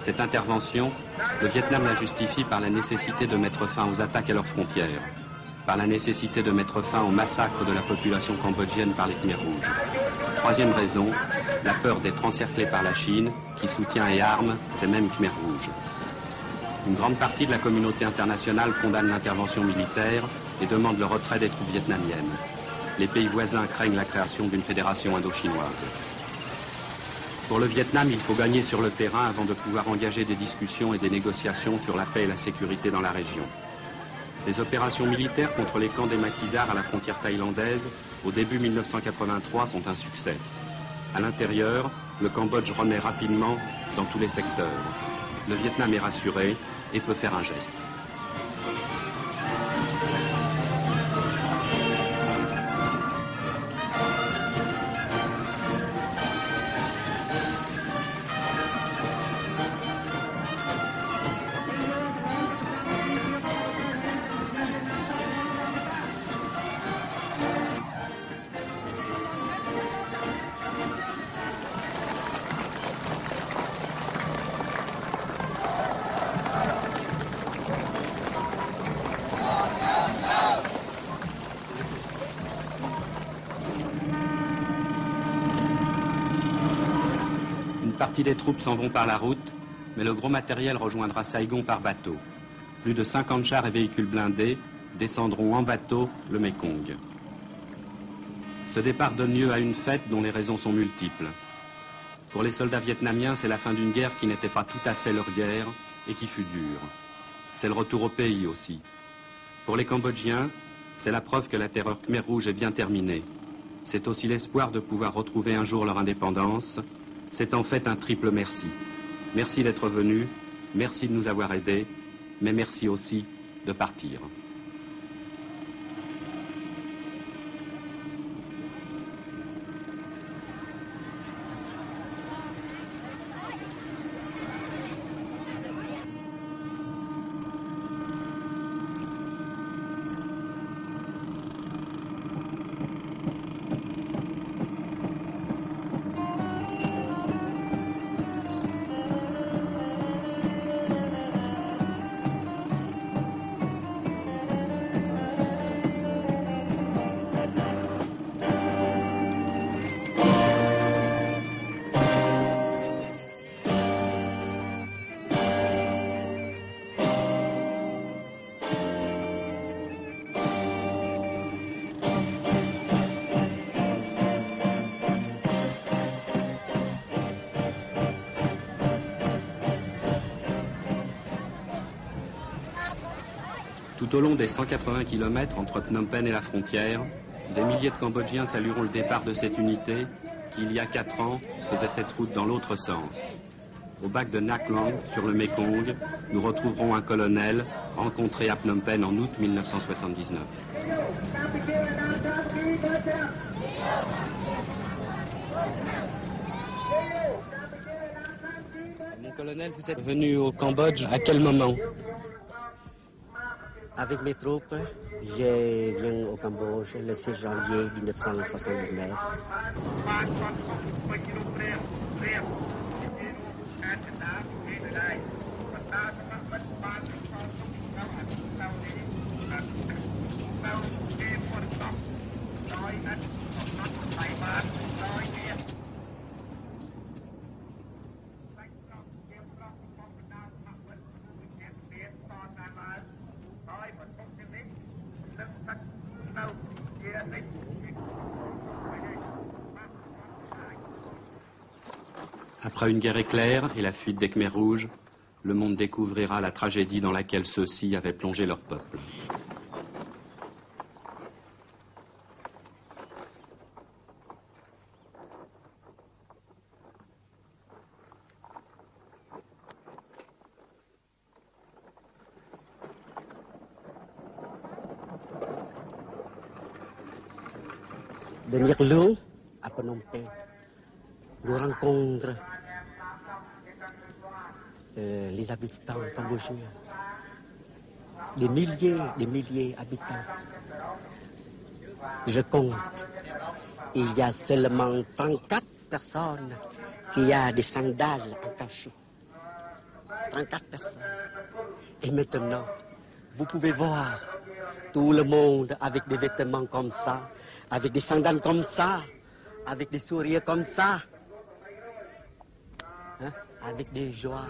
Cette intervention, le Vietnam la justifie par la nécessité de mettre fin aux attaques à leurs frontières, par la nécessité de mettre fin au massacre de la population cambodgienne par les Khmers rouges. Troisième raison, la peur d'être encerclé par la Chine, qui soutient et arme ces mêmes Khmers rouges. Une grande partie de la communauté internationale condamne l'intervention militaire et demande le retrait des troupes vietnamiennes. Les pays voisins craignent la création d'une fédération indo-chinoise. Pour le Vietnam, il faut gagner sur le terrain avant de pouvoir engager des discussions et des négociations sur la paix et la sécurité dans la région. Les opérations militaires contre les camps des maquisards à la frontière thaïlandaise, au début 1983, sont un succès. À l'intérieur, le Cambodge remet rapidement dans tous les secteurs. Le Vietnam est rassuré et peut faire un geste. Une partie des troupes s'en vont par la route, mais le gros matériel rejoindra Saigon par bateau. Plus de 50 chars et véhicules blindés descendront en bateau le Mekong. Ce départ donne lieu à une fête dont les raisons sont multiples. Pour les soldats vietnamiens, c'est la fin d'une guerre qui n'était pas tout à fait leur guerre et qui fut dure. C'est le retour au pays aussi. Pour les Cambodgiens, c'est la preuve que la terreur Khmer Rouge est bien terminée. C'est aussi l'espoir de pouvoir retrouver un jour leur indépendance. C'est en fait un triple merci. Merci d'être venus, merci de nous avoir aidés, mais merci aussi de partir. Tout au long des 180 km entre Phnom Penh et la frontière, des milliers de Cambodgiens salueront le départ de cette unité qui, il y a 4 ans, faisait cette route dans l'autre sens. Au bac de Nak Long, sur le Mekong, nous retrouverons un colonel rencontré à Phnom Penh en août 1979. Mon colonel, vous êtes venu au Cambodge à quel moment? Avec mes troupes, je viens au Cambodge le 6 janvier 1979. Après une guerre éclair et la fuite des Khmers rouges, le monde découvrira la tragédie dans laquelle ceux-ci avaient plongé leur peuple. De Nirlung à Phnom Penh, nous rencontrons les habitants cambodgiens, des milliers d'habitants. Je compte, il y a seulement 34 personnes qui ont des sandales en caoutchouc. 34 personnes. Et maintenant, vous pouvez voir tout le monde avec des vêtements comme ça, avec des sandales comme ça, avec des sourires comme ça, hein, avec des joies.